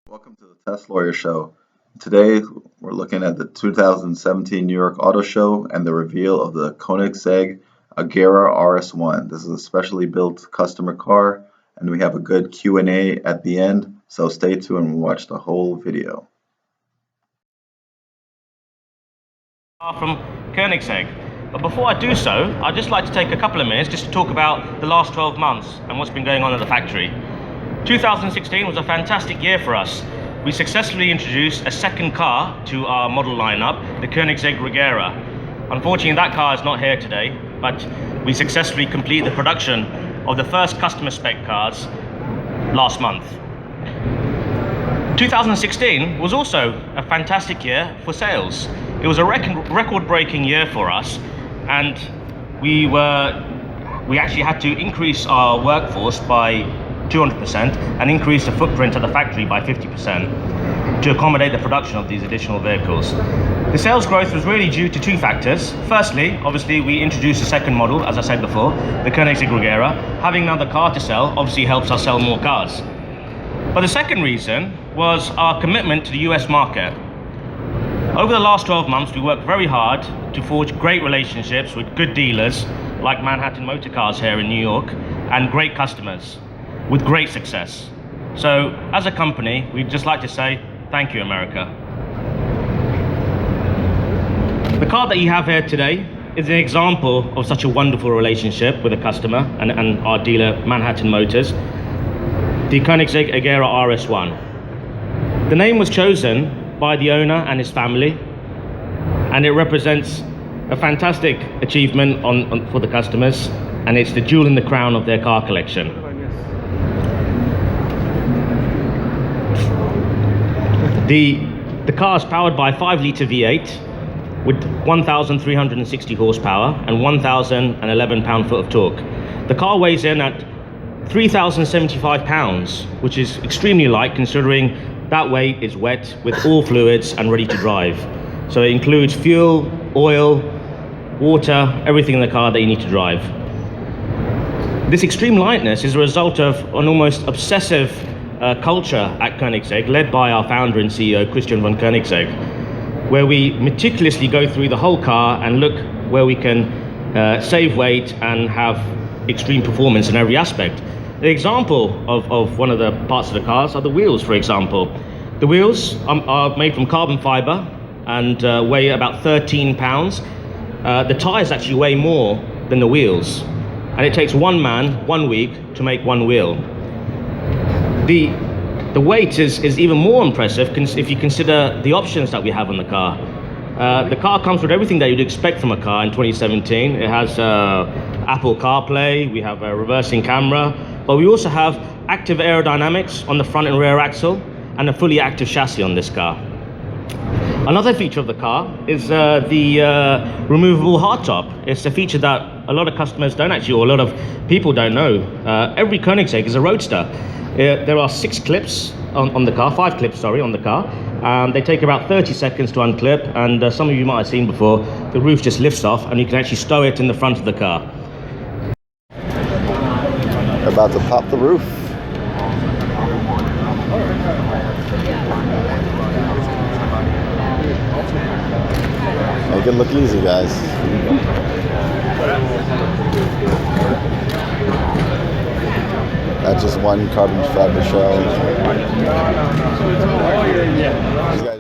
Welcome to the Teslawyer show. Today we're looking at the 2017 New York Auto Show and the reveal of the Koenigsegg Agera RS1. This is a specially built customer car, and we have a good Q&A at the end, so stay tuned and watch the whole video. From Koenigsegg. But before I do so, I'd just like to take a couple of minutes just to talk about the last 12 months and what's been going on at the factory. 2016 was a fantastic year for us. We successfully introduced a second car to our model lineup, the Koenigsegg Agera. Unfortunately, that car is not here today, but we successfully completed the production of the first customer spec cars last month. 2016 was also a fantastic year for sales. It was a record-breaking year for us, and we actually had to increase our workforce by 200% and increase the footprint of the factory by 50% to accommodate the production of these additional vehicles. The sales growth was really due to two factors. Firstly, obviously, we introduced a second model, as I said before, the Koenigsegg Agera. Having another car to sell obviously helps us sell more cars. But the second reason was our commitment to the US market. Over the last 12 months, we worked very hard to forge great relationships with good dealers like Manhattan Motor Cars here in New York and great customers with great success. So as a company, we'd just like to say thank you, America. The car that you have here today is an example of such a wonderful relationship with a customer and our dealer, Manhattan Motors, the Koenigsegg Agera RS1. The name was chosen by the owner and his family, and it represents a fantastic achievement for the customers, and it's the jewel in the crown of their car collection. The car is powered by a 5-litre V8 with 1,360 horsepower and 1,011 pound-foot of torque. The car weighs in at 3,075 pounds, which is extremely light considering that weight is wet with all fluids and ready to drive. So it includes fuel, oil, water, everything in the car that you need to drive. This extreme lightness is a result of an almost obsessive culture at Koenigsegg, led by our founder and CEO, Christian von Koenigsegg, where we meticulously go through the whole car and look where we can save weight and have extreme performance in every aspect. The example of one of the parts of the cars are the wheels, for example. The wheels are made from carbon fiber and weigh about 13 pounds. The tires actually weigh more than the wheels, and it takes one man 1 week to make one wheel. The weight is even more impressive if you consider the options that we have on the car. The car comes with everything that you'd expect from a car in 2017. It has Apple CarPlay, we have a reversing camera, but we also have active aerodynamics on the front and rear axle and a fully active chassis on this car. Another feature of the car is the removable hardtop. It's a feature that a lot of customers don't actually, or a lot of people don't know. Every Koenigsegg is a roadster. There are 5 clips on the car. They take about 30 seconds to unclip, and some of you might have seen before, the roof just lifts off and you can actually stow it in the front of the car. About to pop the roof. Make it look easy, guys. That's just one carbon fiber shell.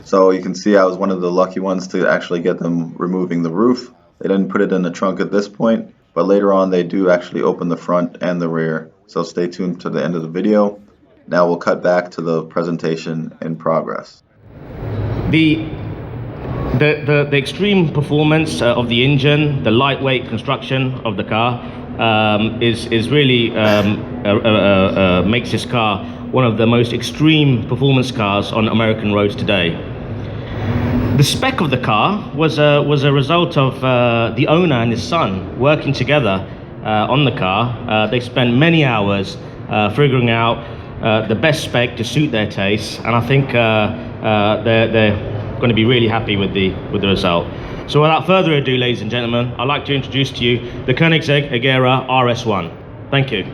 So you can see I was one of the lucky ones to actually get them removing the roof. They didn't put it in the trunk at this point, but later on they do actually open the front and the rear. So stay tuned to the end of the video. Now we'll cut back to the presentation in progress. The extreme performance of the engine, the lightweight construction of the car is really makes this car one of the most extreme performance cars on American roads today. The spec of the car was a result of the owner and his son working together on the car. They spent many hours figuring out the best spec to suit their tastes, and I think they're going to be really happy with the result. So without further ado, ladies and gentlemen, I'd like to introduce to you the Koenigsegg Agera RS1. Thank you.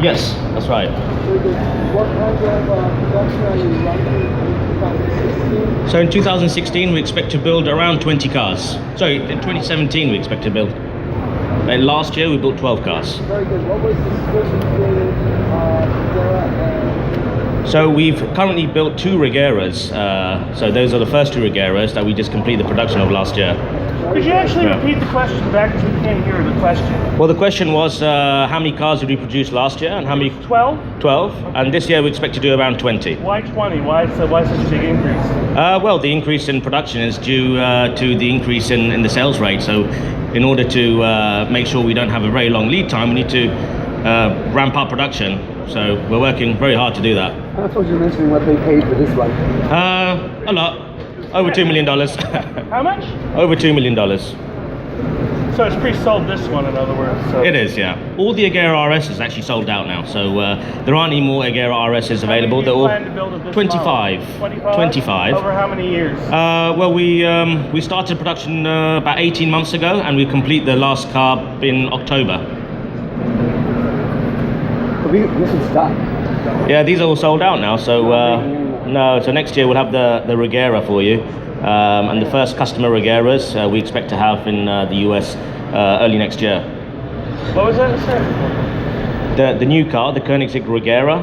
Yes, that's right. What kind of production are you running in 2016? So in 2016 we expect to build around 20 cars. Sorry, in 2017 we expect to build. And last year we built 12 cars. Very good. What was the split between Agera and... So we've currently built 2 Regeras. So those are the first 2 Regeras that we just completed the production of last year. Could you actually repeat the question back, because we can't hear the question? Well, the question was how many cars did we produce last year and how many? 12? 12. And this year we expect to do around 20. Why 20? Why such a big increase? Well, the increase in production is due to the increase in the sales rate. So in order to make sure we don't have a very long lead time, we need to ramp up production. So we're working very hard to do that. I thought you were mentioning what they paid for this one. A lot. Over $2 million. How much? Over $2 million. So it's pre-sold, this one, in other words. So. It is, yeah. All the Agera RS is actually sold out now, so there aren't any more Agera RSs available. They're all plan to build of this 25. Model? 25. 25. Over how many years? Well, we started production about 18 months ago, and we complete the last car in October. This is done. Yeah, these are all sold out now, so no. So next year we'll have the Regera for you, and the first customer Regeras we expect to have in the US early next year. What was that, sir? The new car, the Koenigsegg Agera.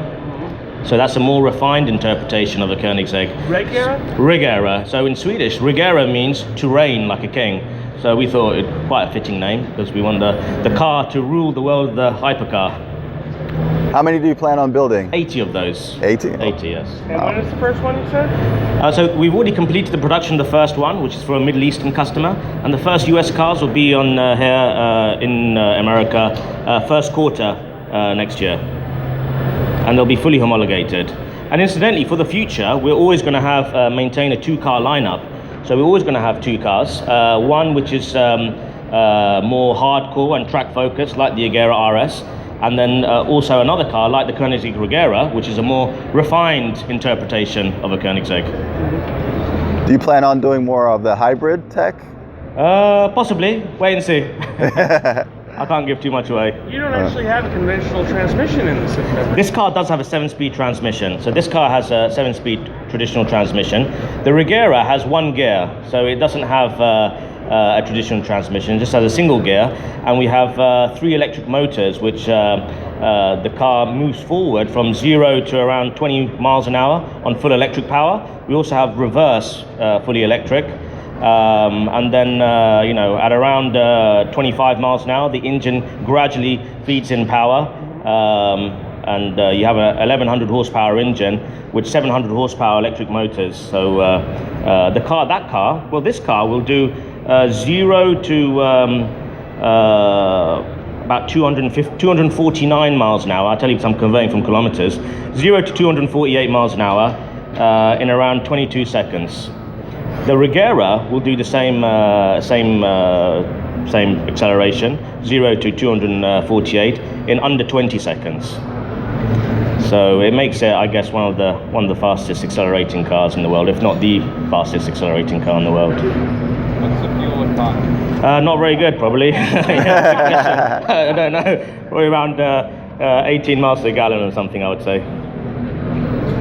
So that's a more refined interpretation of a Koenigsegg. Regera? Regera. So in Swedish, Regera means to reign like a king. So we thought it quite a fitting name because we want the car to rule the world of the hypercar. How many do you plan on building? 80 of those. 80? 80, yes. And when is the first one, you said? So we've already completed the production of the first one, which is for a Middle Eastern customer, and the first US cars will be on here in America first quarter next year, and they'll be fully homologated. And incidentally, for the future, we're always going to have maintain a 2-car lineup. So we're always going to have 2 cars, one which is more hardcore and track focused, like the Agera RS. And then also another car like the Koenigsegg Agera, which is a more refined interpretation of a Koenigsegg. Do you plan on doing more of the hybrid tech? Possibly. Wait and see. I can't give too much away. You don't actually have a conventional transmission in this. This car does have a 7-speed transmission. So this car has a 7-speed traditional transmission. The Regera has 1 gear, so it doesn't have a traditional transmission, just has a single gear, and we have 3 electric motors, which the car moves forward from 0 to around 20 miles an hour on full electric power. We also have reverse fully electric, and then at around 25 miles an hour, the engine gradually feeds in power, and you have a 1100 horsepower engine with 700 horsepower electric motors. So this car will do 0 to about 249 miles an hour. I'll tell you because I'm converting from kilometers. 0 to 248 miles an hour in around 22 seconds. The Regera will do the same acceleration, 0 to 248 in under 20 seconds. So it makes it, I guess, one of the fastest accelerating cars in the world, if not the fastest accelerating car in the world. What's the fuel economy? Not very good, probably. I don't know. Probably around 18 miles per gallon or something, I would say.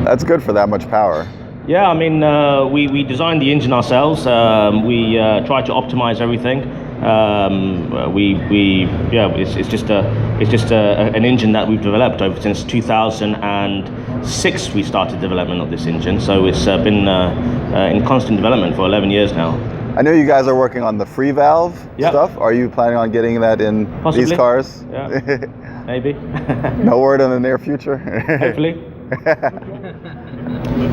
That's good for that much power. Yeah, I mean, we designed the engine ourselves. We try to optimize everything. It's just an engine that we've developed over since 2006. We started development of this engine, so it's been in constant development for 11 years now. I know you guys are working on the free valve stuff. Are you planning on getting that in Possibly. these cars? Yeah, maybe. No word in the near future? Hopefully.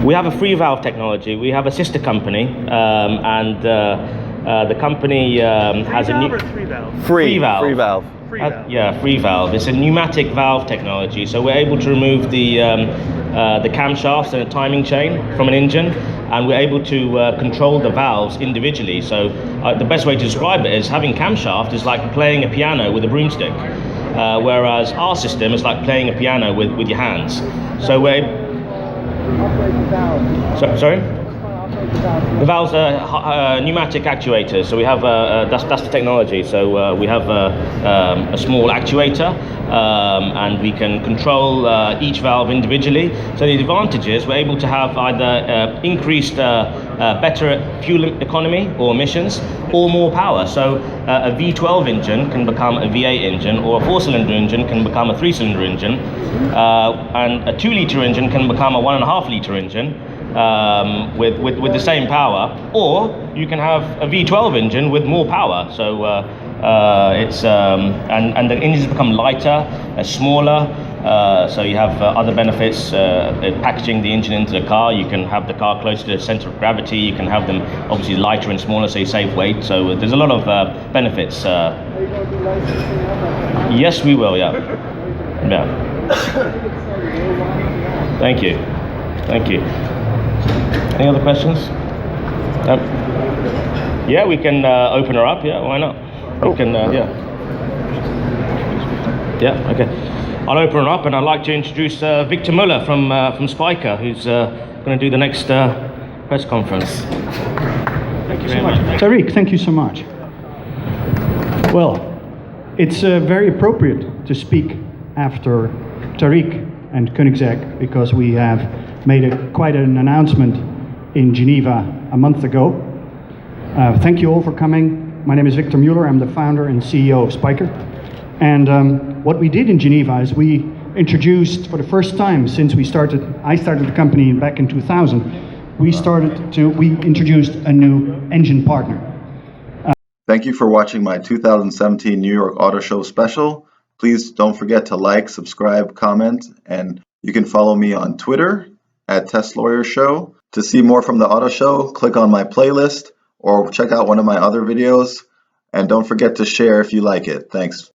We have a free valve technology. We have a sister company, and the company has a new free valve? Free valve. Free valve. Free valve. Yeah, free valve. It's a pneumatic valve technology, so we're able to remove the camshafts and a timing chain from an engine, and we're able to control the valves individually. So the best way to describe it is having camshaft is like playing a piano with a broomstick, whereas our system is like playing a piano with your hands. So we're Operate the valve. sorry. The valves are pneumatic actuators, so we have that's the technology. So we have a small actuator, and we can control each valve individually. So the advantage is we're able to have either increased better fuel economy or emissions, or more power. So a V12 engine can become a V8 engine, or a 4-cylinder engine can become a 3-cylinder engine, and a 2-liter engine can become a 1.5-liter engine. With the same power, or you can have a V12 engine with more power. So it's and the engines become lighter, smaller. So you have other benefits. Packaging the engine into the car, you can have the car closer to the center of gravity. You can have them obviously lighter and smaller, so you save weight. So there's a lot of benefits. Are you going to be licensing out? Yes, we will. Yeah. Yeah. Thank you. Thank you. Any other questions? Yeah, we can open her up. Yeah, why not? We can, yeah. Yeah, okay. I'll open her up, and I'd like to introduce Victor Muller from Spiker, who's going to do the next press conference. Thank you very much. Tariq, thank you so much. Well, it's very appropriate to speak after Tariq and Koenigsegg, because we have made quite an announcement in Geneva a month ago. Thank you all for coming. My name is Victor Muller. I'm the founder and CEO of Spiker. And what we did in Geneva is we introduced, for the first time since I started the company back in 2000, we introduced a new engine partner. Thank you for watching my 2017 New York Auto Show special. Please don't forget to like, subscribe, comment, and you can follow me on Twitter at Teslawyer Show. To see more from the Auto Show, click on my playlist or check out one of my other videos. And don't forget to share if you like it. Thanks.